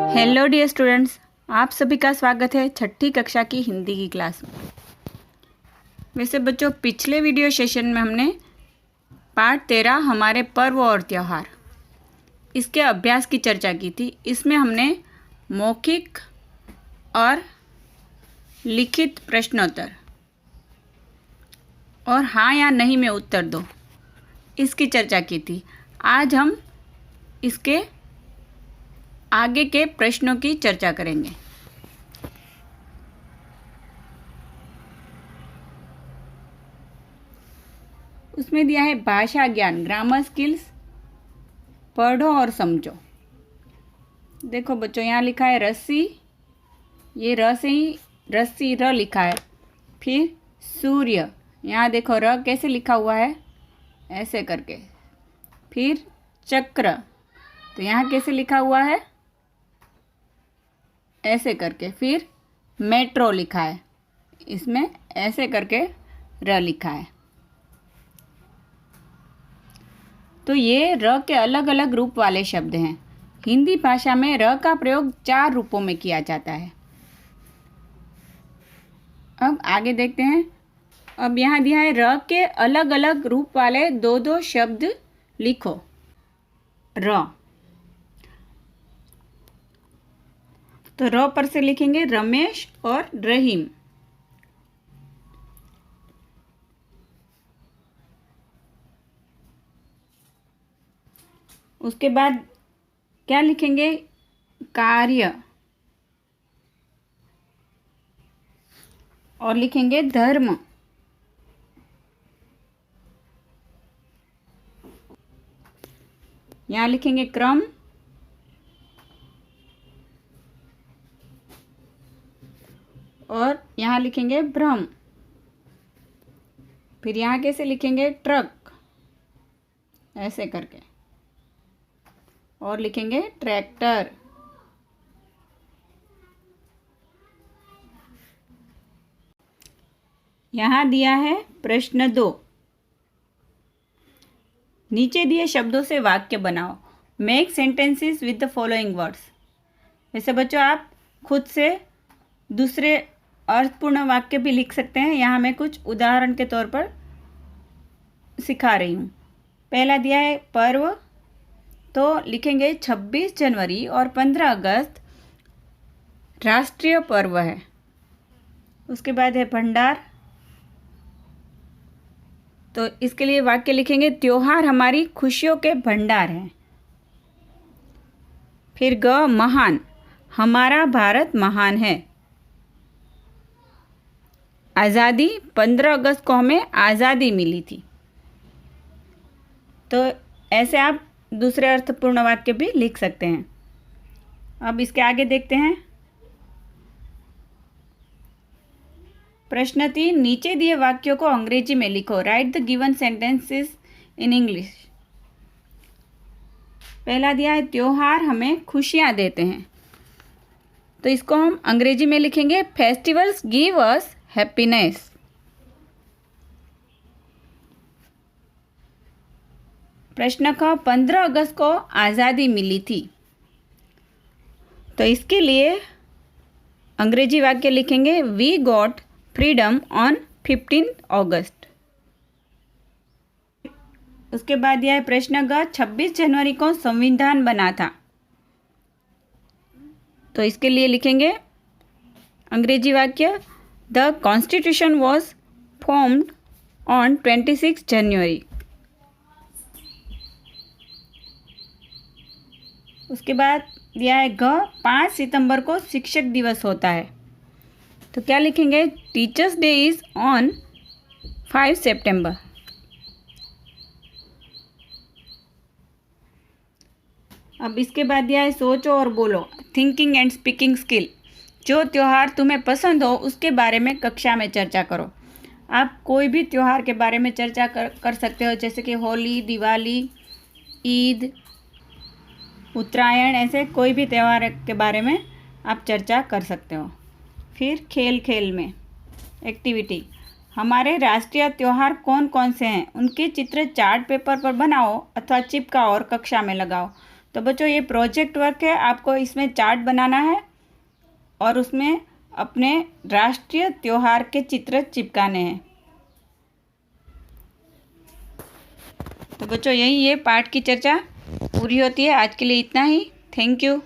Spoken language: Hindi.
हेलो डियर स्टूडेंट्स, आप सभी का स्वागत है छठी कक्षा की हिंदी की क्लास में। वैसे बच्चों, पिछले वीडियो सेशन में हमने पाठ 13 हमारे पर्व और त्यौहार इसके अभ्यास की चर्चा की थी। इसमें हमने मौखिक और लिखित प्रश्नोत्तर और हाँ या नहीं में उत्तर दो इसकी चर्चा की थी। आज हम इसके आगे के प्रश्नों की चर्चा करेंगे। उसमें दिया है भाषा ज्ञान, ग्रामर स्किल्स, पढ़ो और समझो। देखो बच्चों, यहाँ लिखा है रस्सी, ये र से ही रस्सी र लिखा है। फिर सूर्य, यहाँ देखो र कैसे लिखा हुआ है, ऐसे करके। फिर चक्र, तो यहाँ कैसे लिखा हुआ है, ऐसे करके। फिर मेट्रो लिखा है, इसमें ऐसे करके र लिखा है। तो ये र के अलग अलग रूप वाले शब्द हैं। हिंदी भाषा में र का प्रयोग 4 रूपों में किया जाता है। अब आगे देखते हैं। अब यहाँ दिया है र के अलग अलग रूप वाले 2-2 शब्द लिखो। र, तो र पर से लिखेंगे रमेश और रहीम। उसके बाद क्या लिखेंगे, कार्य, और लिखेंगे धर्म। यहाँ लिखेंगे क्रम, और यहाँ लिखेंगे भ्रम। फिर यहाँ कैसे लिखेंगे, ट्रक, ऐसे करके, और लिखेंगे ट्रैक्टर। यहाँ दिया है प्रश्न 2। नीचे दिए शब्दों से वाक्य बनाओ। Make sentences with the following words. वैसे बच्चों, आप खुद से दूसरे अर्थपूर्ण वाक्य भी लिख सकते हैं। यहाँ मैं कुछ उदाहरण के तौर पर सिखा रही हूँ। पहला दिया है पर्व, तो लिखेंगे 26 जनवरी और 15 अगस्त राष्ट्रीय पर्व है। उसके बाद है भंडार, तो इसके लिए वाक्य लिखेंगे त्योहार हमारी खुशियों के भंडार हैं। फिर ग, महान, हमारा भारत महान है। आज़ादी, 15 अगस्त को हमें आज़ादी मिली थी। तो ऐसे आप दूसरे अर्थपूर्ण वाक्य भी लिख सकते हैं। अब इसके आगे देखते हैं। प्रश्न 3, नीचे दिए वाक्यों को अंग्रेजी में लिखो। Right the given sentences in English. पहला दिया है त्योहार हमें खुशियाँ देते हैं, तो इसको हम अंग्रेजी में लिखेंगे फेस्टिवल्स गिव अस हैप्पीनेस। प्रश्न क, 15 अगस्त को आज़ादी मिली थी, तो इसके लिए अंग्रेजी वाक्य लिखेंगे वी गॉट फ्रीडम ऑन 15 अगस्त। उसके बाद यह प्रश्न ग, 26 जनवरी को संविधान बना था, तो इसके लिए लिखेंगे अंग्रेजी वाक्य the constitution was formed on 26 जनवरी। उसके बाद दिया है घ, 5 सितंबर को शिक्षक दिवस होता है, तो क्या लिखेंगे टीचर्स डे इज़ ऑन 5 सितंबर। अब इसके बाद दिया है सोचो और बोलो, थिंकिंग एंड स्पीकिंग स्किल। जो त्यौहार तुम्हें पसंद हो उसके बारे में कक्षा में चर्चा करो। आप कोई भी त्यौहार के बारे में चर्चा कर सकते हो, जैसे कि होली, दिवाली, ईद, उत्तरायण, ऐसे कोई भी त्यौहार के बारे में आप चर्चा कर सकते हो। फिर खेल खेल में एक्टिविटी, हमारे राष्ट्रीय त्यौहार कौन कौन से हैं, उनके चित्र चार्ट पेपर पर बनाओ अथवा चिपकाओ और कक्षा में लगाओ। तो बच्चों ये प्रोजेक्ट वर्क है, आपको इसमें चार्ट बनाना है और उसमें अपने राष्ट्रीय त्योहार के चित्र चिपकाने हैं। तो बच्चों यही ये पाठ की चर्चा पूरी होती है। आज के लिए इतना ही। Thank you.